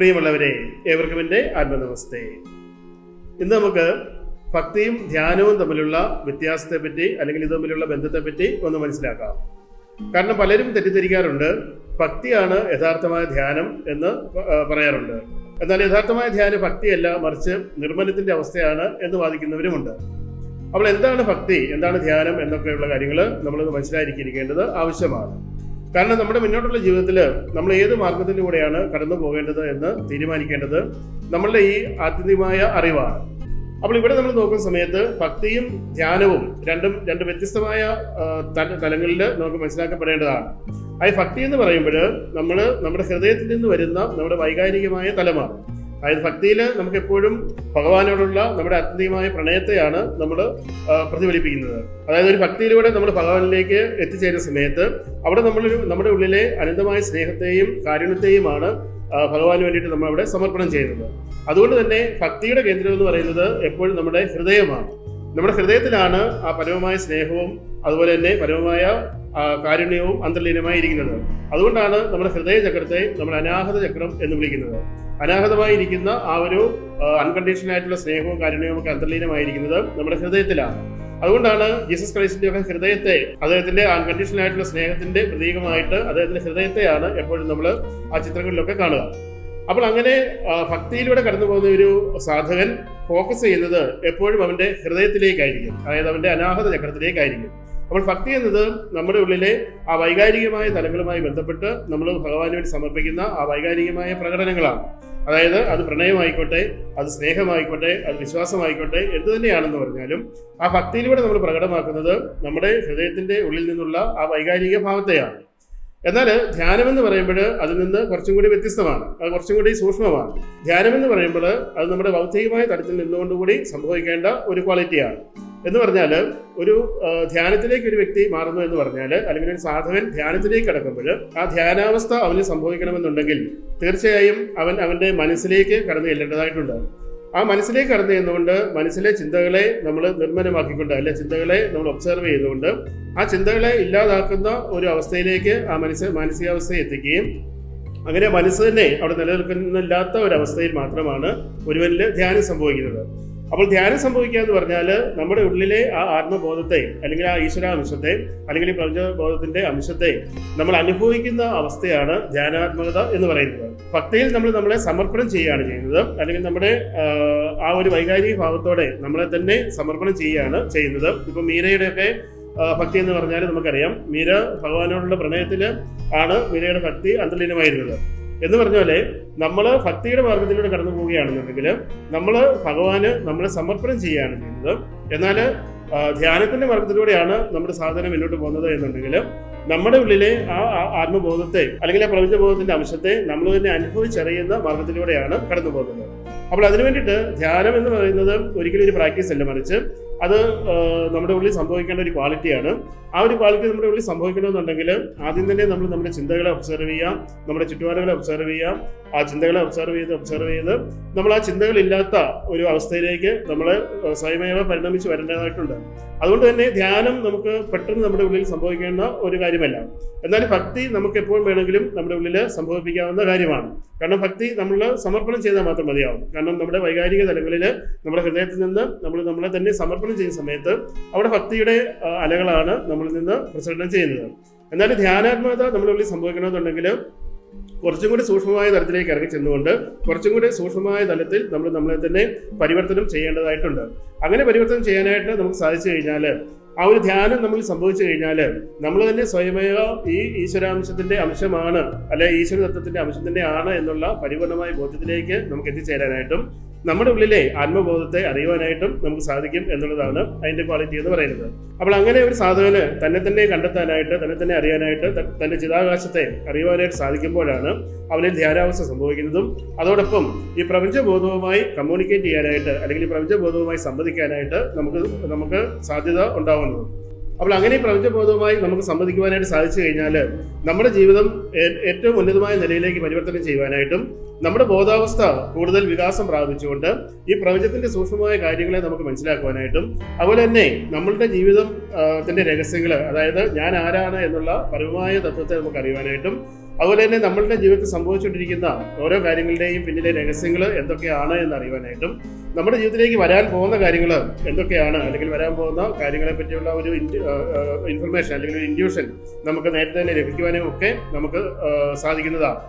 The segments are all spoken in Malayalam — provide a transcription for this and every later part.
പ്രിയമുള്ളവരെ, ഏവർക്കും എൻ്റെ ആത്മനമസ്തേ. ഇന്ന് നമുക്ക് ഭക്തിയും ധ്യാനവും തമ്മിലുള്ള വ്യത്യാസത്തെപ്പറ്റി അല്ലെങ്കിൽ ഇത് തമ്മിലുള്ള ബന്ധത്തെപ്പറ്റി ഒന്ന് മനസ്സിലാക്കാം. കാരണം പലരും തെറ്റിദ്ധരിക്കാറുണ്ട്, ഭക്തിയാണ് യഥാർത്ഥമായ ധ്യാനം എന്ന് പറയാറുണ്ട്. എന്നാൽ യഥാർത്ഥമായ ധ്യാനം ഭക്തിയല്ല, മറിച്ച് നിർമ്മലത്തിന്റെ അവസ്ഥയാണ് എന്ന് വാദിക്കുന്നവരുമുണ്ട്. അപ്പോൾ എന്താണ് ഭക്തി, എന്താണ് ധ്യാനം എന്നൊക്കെയുള്ള കാര്യങ്ങൾ നമ്മളൊന്ന് മനസ്സിലാക്കിയിരിക്കേണ്ടത് ആവശ്യമാണ്. കാരണം നമ്മുടെ മുന്നോട്ടുള്ള ജീവിതത്തിൽ നമ്മൾ ഏത് മാർഗത്തിലൂടെയാണ് കടന്നു പോകേണ്ടത് എന്ന് തീരുമാനിക്കേണ്ടത് നമ്മളുടെ ഈ ആത്യന്തികമായ അറിവാണ്. അപ്പോൾ ഇവിടെ നമ്മൾ നോക്കുന്ന സമയത്ത് ഭക്തിയും ധ്യാനവും രണ്ട് വ്യത്യസ്തമായ തലങ്ങളിൽ നമുക്ക് മനസ്സിലാക്കപ്പെടേണ്ടതാണ്. ഈ ഭക്തി എന്ന് പറയുമ്പോൾ നമ്മുടെ ഹൃദയത്തിൽ നിന്ന് വരുന്ന നമ്മുടെ വൈകാരികമായ തലമാണ്. അതായത് ഭക്തിയിൽ നമുക്ക് എപ്പോഴും ഭഗവാനോടുള്ള നമ്മുടെ ആത്യന്തികമായ പ്രണയത്തെയാണ് നമ്മൾ പ്രതിഫലിപ്പിക്കുന്നത്. അതായത് ഒരു ഭക്തിയിലൂടെ നമ്മൾ ഭഗവാനിലേക്ക് എത്തിച്ചേരുന്ന സമയത്ത് അവിടെ നമ്മുടെ ഉള്ളിലെ അനന്തമായ സ്നേഹത്തെയും കാരുണ്യത്തെയുമാണ് ഭഗവാന് വേണ്ടിയിട്ട് നമ്മൾ അവിടെ സമർപ്പണം ചെയ്യുന്നത്. അതുകൊണ്ട് തന്നെ ഭക്തിയുടെ കേന്ദ്രം എന്ന് പറയുന്നത് എപ്പോഴും നമ്മുടെ ഹൃദയമാണ്. നമ്മുടെ ഹൃദയത്തിലാണ് ആ പരമമായ സ്നേഹവും അതുപോലെ തന്നെ പരമമായ കാരുണ്യവും അന്തർലീനമായി ഇരിക്കുന്നത്. അതുകൊണ്ടാണ് നമ്മുടെ ഹൃദയ ചക്രത്തെ നമ്മൾ അനാഹത ചക്രം എന്ന് വിളിക്കുന്നത്. അനാഹതമായിരിക്കുന്ന ആ ഒരു അൺകണ്ടീഷണൽ ആയിട്ടുള്ള സ്നേഹവും കാരുണ്യവും ഒക്കെ അന്തർലീനമായിരിക്കുന്നത് നമ്മുടെ ഹൃദയത്തിലാണ്. അതുകൊണ്ടാണ് ജീസസ് ക്രൈസ്റ്റിന്റെ ഒക്കെ ഹൃദയത്തെ, അദ്ദേഹത്തിന്റെ അൺകണ്ടീഷണൽ ആയിട്ടുള്ള സ്നേഹത്തിന്റെ പ്രതീകമായിട്ട് അദ്ദേഹത്തിന്റെ ഹൃദയത്തെയാണ് എപ്പോഴും നമ്മൾ ആ ചിത്രങ്ങളിലൊക്കെ കാണുക. അപ്പോൾ അങ്ങനെ ഭക്തിയിലൂടെ കടന്നു പോകുന്ന ഒരു സാധകൻ ഫോക്കസ് ചെയ്യുന്നത് എപ്പോഴും അവന്റെ ഹൃദയത്തിലേക്കായിരിക്കും, അതായത് അവന്റെ അനാഹത ചക്രത്തിലേക്കായിരിക്കും. അപ്പോൾ ഭക്തി എന്നത് നമ്മുടെ ഉള്ളിലെ ആ വൈകാരികമായ തലങ്ങളുമായി ബന്ധപ്പെട്ട് നമ്മൾ ഭഗവാന് വേണ്ടി സമർപ്പിക്കുന്ന ആ വൈകാരികമായ പ്രകടനങ്ങളാണ്. അതായത് അത് പ്രണയമായിക്കോട്ടെ, അത് സ്നേഹമായിക്കോട്ടെ, അത് വിശ്വാസമായിക്കോട്ടെ, എന്ത് തന്നെയാണെന്ന് പറഞ്ഞാലും ആ ഭക്തിയിലൂടെ നമ്മൾ പ്രകടമാക്കുന്നത് നമ്മുടെ ഹൃദയത്തിന്റെ ഉള്ളിൽ നിന്നുള്ള ആ വൈകാരിക ഭാവത്തെയാണ്. എന്നാൽ ധ്യാനമെന്ന് പറയുമ്പോൾ അതിൽ നിന്ന് കുറച്ചും കൂടി വ്യത്യസ്തമാണ്, അത് കുറച്ചും കൂടി സൂക്ഷ്മമാണ്. ധ്യാനമെന്ന് പറയുമ്പോൾ അത് നമ്മുടെ ഭൗതികമായ തലത്തിൽ നിന്നുകൊണ്ടുകൂടി സംഭവിക്കേണ്ട ഒരു ക്വാളിറ്റിയാണ്. എന്ന് പറഞ്ഞാൽ ഒരു ധ്യാനത്തിലേക്ക് ഒരു വ്യക്തി മാറുന്നു എന്ന് പറഞ്ഞാൽ, അല്ലെങ്കിൽ ഒരു സാധകൻ ധ്യാനത്തിലേക്ക് കടക്കുമ്പോൾ ആ ധ്യാനാവസ്ഥ അവന് സംഭവിക്കണമെന്നുണ്ടെങ്കിൽ തീർച്ചയായും അവന്റെ മനസ്സിലേക്ക് കടന്നു ചെല്ലേണ്ടതായിട്ടുണ്ട്. ആ മനസ്സിലേക്ക് കടന്നു ചെന്നുകൊണ്ട് മനസ്സിലെ ചിന്തകളെ നമ്മൾ നിർമ്മലമാക്കിക്കൊണ്ട്, അല്ലെ ചിന്തകളെ നമ്മൾ ഒബ്സർവ് ചെയ്തുകൊണ്ട് ആ ചിന്തകളെ ഇല്ലാതാക്കുന്ന ഒരു അവസ്ഥയിലേക്ക് ആ മാനസികാവസ്ഥയെ എത്തിക്കുകയും അങ്ങനെ മനസ്സ് തന്നെ അവിടെ നിലനിൽക്കുന്നില്ലാത്ത ഒരവസ്ഥയിൽ മാത്രമാണ് ഒരുവനിൽ ധ്യാനം സംഭവിക്കുന്നത്. അപ്പോൾ ധ്യാനം സംഭവിക്കുക എന്ന് പറഞ്ഞാൽ നമ്മുടെ ഉള്ളിലെ ആ ആത്മബോധത്തെ, അല്ലെങ്കിൽ ആ ഈശ്വരാംശത്തെ, അല്ലെങ്കിൽ ഈ പ്രപഞ്ചബോധത്തിന്റെ അംശത്തെ നമ്മൾ അനുഭവിക്കുന്ന അവസ്ഥയാണ് ധ്യാനാത്മകത എന്ന് പറയുന്നത്. ഭക്തിയിൽ നമ്മൾ നമ്മളെ സമർപ്പണം ചെയ്യുകയാണ് ചെയ്യുന്നത്, അല്ലെങ്കിൽ നമ്മുടെ ആ ഒരു വൈകാരിക ഭാവത്തോടെ നമ്മളെ തന്നെ സമർപ്പണം ചെയ്യുകയാണ് ചെയ്യുന്നത്. ഇപ്പൊ മീരയുടെയൊക്കെ ഭക്തി എന്ന് പറഞ്ഞാൽ നമുക്കറിയാം, മീര ഭഗവാനോടുള്ള പ്രണയത്തിൽ ആണ് മീരയുടെ ഭക്തി അന്തർലീനമായിരുന്നത്. എന്ന് പറഞ്ഞ പോലെ നമ്മൾ ഭക്തിയുടെ മാർഗത്തിലൂടെ കടന്നു പോവുകയാണെന്നുണ്ടെങ്കിൽ നമ്മൾ ഭഗവാന് നമ്മളെ സമർപ്പണം ചെയ്യുകയാണ് ചെയ്യുന്നത്. എന്നാൽ ധ്യാനത്തിന്റെ മാർഗത്തിലൂടെയാണ് നമ്മുടെ സാധന മുന്നോട്ട് പോകുന്നത് എന്നുണ്ടെങ്കിൽ നമ്മുടെ ഉള്ളിലെ ആ ആത്മബോധത്തെ, അല്ലെങ്കിൽ ആ പ്രപഞ്ചബോധത്തിന്റെ അംശത്തെ നമ്മൾ തന്നെ അനുഭവിച്ചറിയുന്ന മാർഗത്തിലൂടെയാണ് കടന്നു പോകുന്നത്. അപ്പോൾ അതിനു വേണ്ടിയിട്ട് ധ്യാനം എന്ന് പറയുന്നത് ഒരിക്കലും ഒരു പ്രാക്ടീസ് അല്ല, മറിച്ച് അത് നമ്മുടെ ഉള്ളിൽ സംഭവിക്കേണ്ട ഒരു ക്വാളിറ്റിയാണ്. ആ ഒരു ക്വാളിറ്റി നമ്മുടെ ഉള്ളിൽ സംഭവിക്കണമെന്നുണ്ടെങ്കിൽ ആദ്യം തന്നെ നമ്മൾ നമ്മുടെ ചിന്തകളെ ഒബ്സർവ് ചെയ്യാം, നമ്മുടെ ചുറ്റുപാടുകളെ ഒബ്സർവ് ചെയ്യാം. ആ ചിന്തകളെ ഒബ്സർവ് ചെയ്ത് നമ്മൾ ആ ചിന്തകളില്ലാത്ത ഒരു അവസ്ഥയിലേക്ക് നമ്മൾ സ്വയമേവ പരിണമിച്ച് വരേണ്ടതായിട്ടുണ്ട്. അതുകൊണ്ട് തന്നെ ധ്യാനം നമുക്ക് പെട്ടെന്ന് നമ്മുടെ ഉള്ളിൽ സംഭവിക്കേണ്ട ഒരു കാര്യമല്ല. എന്നാൽ ഭക്തി നമുക്ക് എപ്പോഴും വേണമെങ്കിലും നമ്മുടെ ഉള്ളിൽ സംഭവിപ്പിക്കാവുന്ന കാര്യമാണ്. കാരണം ഭക്തി നമ്മൾ സമർപ്പണം ചെയ്താൽ മാത്രം മതിയാവും. കാരണം നമ്മുടെ വൈകാരിക തലങ്ങളിൽ നമ്മുടെ ഹൃദയത്തിൽ നിന്ന് നമ്മളെ തന്നെ സമർപ്പണം ചെയ്യുന്ന സമയത്ത് അവിടെ ഭക്തിയുടെ അലകളാണ് നമ്മളിൽ നിന്ന് പ്രസരണം ചെയ്യുന്നത്. എന്നാൽ ധ്യാനാത്മകത നമ്മുടെ ഉള്ളിൽ സംഭവിക്കണമെന്നുണ്ടെങ്കിൽ കുറച്ചും കൂടി സൂക്ഷ്മമായ തലത്തിലേക്ക് ഇറങ്ങി ചെന്നുകൊണ്ട് കുറച്ചും കൂടി സൂക്ഷ്മമായ തലത്തിൽ നമ്മളെ തന്നെ പരിവർത്തനം ചെയ്യേണ്ടതായിട്ടുണ്ട്. അങ്ങനെ പരിവർത്തനം ചെയ്യാനായിട്ട് നമുക്ക് സാധിച്ചു കഴിഞ്ഞാൽ, ആ ഒരു ധ്യാനം നമ്മൾ സംഭവിച്ചു കഴിഞ്ഞാൽ നമ്മൾ തന്നെ സ്വയമേവ ഈ ഈശ്വരാംശത്തിന്റെ അംശമാണ്, അല്ലെ ഈശ്വര തത്വത്തിന്റെ അംശം തന്നെ ആണ് എന്നുള്ള പരിപൂർണമായ ബോധ്യത്തിലേക്ക് നമുക്ക് എത്തിച്ചേരാനായിട്ടും നമ്മുടെ ഉള്ളിലെ ആത്മബോധത്തെ അറിയുവാനായിട്ടും നമുക്ക് സാധിക്കും എന്നുള്ളതാണ് അതിന്റെ ക്വാളിറ്റി എന്ന് പറയുന്നത്. അപ്പോൾ അങ്ങനെ ഒരു സാധകന് തന്നെ കണ്ടെത്താനായിട്ട്, തന്നെ അറിയാനായിട്ട്, തന്റെ ചിതാകാശത്തെ അറിയുവാനായിട്ട് സാധിക്കുമ്പോഴാണ് അവനിൽ ധ്യാനാവസ്ഥ സംഭവിക്കുന്നതും അതോടൊപ്പം ഈ പ്രപഞ്ചബോധവുമായി കമ്മ്യൂണിക്കേറ്റ് ചെയ്യാനായിട്ട്, അല്ലെങ്കിൽ ഈ പ്രപഞ്ചബോധവുമായി സംവദിക്കാനായിട്ട് നമുക്ക് സാധ്യത ഉണ്ടാവുന്നത്. അപ്പോൾ അങ്ങനെ പ്രപഞ്ചബോധവുമായി നമുക്ക് സംവദിക്കുവാനായിട്ട് സാധിച്ചു കഴിഞ്ഞാൽ നമ്മുടെ ജീവിതം ഏറ്റവും ഉന്നതമായ നിലയിലേക്ക് പരിവർത്തനം ചെയ്യുവാനായിട്ടും നമ്മുടെ ബോധാവസ്ഥ കൂടുതൽ വികാസം പ്രാപിച്ചുകൊണ്ട് ഈ പ്രപഞ്ചത്തിന്റെ സൂക്ഷ്മമായ കാര്യങ്ങളെ നമുക്ക് മനസ്സിലാക്കുവാനായിട്ടും അതുപോലെ തന്നെ നമ്മളുടെ ജീവിതത്തിന്റെ രഹസ്യങ്ങൾ, അതായത് ഞാൻ ആരാണ് എന്നുള്ള പരമമായ തത്വത്തെ നമുക്ക് അറിയുവാനായിട്ടും അതുപോലെ തന്നെ നമ്മളുടെ ജീവിതത്തിൽ സംഭവിച്ചുകൊണ്ടിരിക്കുന്ന ഓരോ കാര്യങ്ങളുടെയും പിന്നിലെ രഹസ്യങ്ങൾ എന്തൊക്കെയാണ് എന്ന് അറിയുവാനായിട്ടും നമ്മുടെ ജീവിതത്തിലേക്ക് വരാൻ പോകുന്ന കാര്യങ്ങൾ എന്തൊക്കെയാണ്, അല്ലെങ്കിൽ വരാൻ പോകുന്ന കാര്യങ്ങളെ പറ്റിയുള്ള ഒരു ഇൻഫർമേഷൻ അല്ലെങ്കിൽ ഒരു ഇൻഡ്യൂഷൻ നമുക്ക് നേരത്തെ തന്നെ ലഭിക്കുവാനും ഒക്കെ നമുക്ക് സാധിക്കുന്നതാണ്.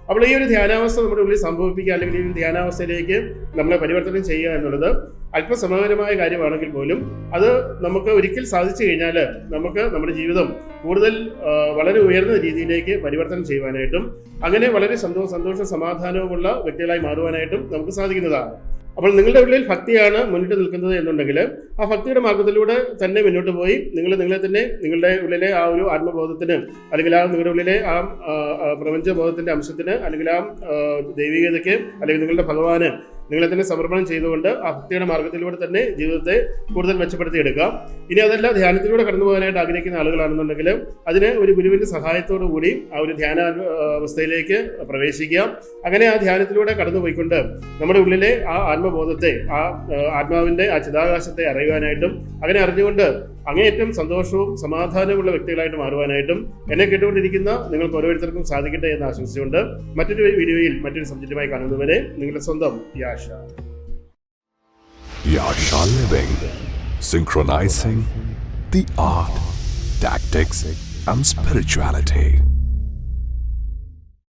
അപ്പോൾ ഈ ഒരു ധ്യാനാവസ്ഥ നമ്മുടെ ഉള്ളിൽ സംഭവിപ്പിക്കുക, അല്ലെങ്കിൽ ഈ ഒരു ധ്യാനാവസ്ഥയിലേക്ക് നമ്മളെ പരിവർത്തനം ചെയ്യുക എന്നുള്ളത് അല്പസമയമായ കാര്യമാണെങ്കിൽ പോലും അത് നമുക്ക് ഒരിക്കൽ സാധിച്ചു കഴിഞ്ഞാൽ നമുക്ക് നമ്മുടെ ജീവിതം കൂടുതൽ വളരെ ഉയർന്ന രീതിയിലേക്ക് പരിവർത്തനം ചെയ്യുവാനായിട്ടും അങ്ങനെ വളരെ സന്തോഷ സമാധാനവുമുള്ള വ്യക്തികളായി മാറുവാനായിട്ടും നമുക്ക് സാധിക്കുന്നതാണ്. അപ്പോൾ നിങ്ങളുടെ ഉള്ളിൽ ഭക്തിയാണ് മുന്നിട്ട് നിൽക്കുന്നത് എന്നുണ്ടെങ്കിൽ ആ ഭക്തിയുടെ മാർഗത്തിലൂടെ തന്നെ മുന്നോട്ട് പോയി നിങ്ങളെ തന്നെ നിങ്ങളുടെ ഉള്ളിലെ ആ ഒരു ആത്മബോധത്തിന്, അല്ലെങ്കിൽ ആ നിങ്ങളുടെ ഉള്ളിലെ ആ പ്രപഞ്ചബോധത്തിന്റെ അംശത്തിന്, അല്ലെങ്കിൽ ആ ദൈവികതയ്ക്ക്, അല്ലെങ്കിൽ നിങ്ങളുടെ ഭഗവാന് നിങ്ങളെ തന്നെ സമർപ്പണം ചെയ്തുകൊണ്ട് ആ ഭക്തിയുടെ മാർഗത്തിലൂടെ തന്നെ ജീവിതത്തെ കൂടുതൽ മെച്ചപ്പെടുത്തിയെടുക്കാം. ഇനി അതല്ല ധ്യാനത്തിലൂടെ കടന്നു പോകാനായിട്ട് ആഗ്രഹിക്കുന്ന ആളുകളാണെന്നുണ്ടെങ്കിൽ അതിന് ഒരു ഗുരുവിന്റെ സഹായത്തോടു കൂടി ആ ഒരു ധ്യാന അവസ്ഥയിലേക്ക് പ്രവേശിക്കുക. അങ്ങനെ ആ ധ്യാനത്തിലൂടെ കടന്നു പോയിക്കൊണ്ട് നമ്മുടെ ഉള്ളിലെ ആ ആത്മബോധത്തെ, ആ ആത്മാവിന്റെ ആ ചിതാകാശത്തെ അറിയുവാനായിട്ടും അങ്ങനെ അറിഞ്ഞുകൊണ്ട് അങ്ങേയറ്റം സന്തോഷവും സമാധാനവുമുള്ള വ്യക്തികളായിട്ട് മാറുവാനായിട്ടും എന്നെ കേട്ടുകൊണ്ടിരിക്കുന്ന നിങ്ങൾക്ക് ഓരോരുത്തർക്കും സാധിക്കട്ടെ എന്ന് ആശംസിച്ചുകൊണ്ട് മറ്റൊരു വീഡിയോയിൽ മറ്റൊരു സബ്ജക്റ്റുമായി കാണുന്നവരെ നിങ്ങളുടെ സ്വന്തം Yascha Living, synchronizing the art, tactics and spirituality.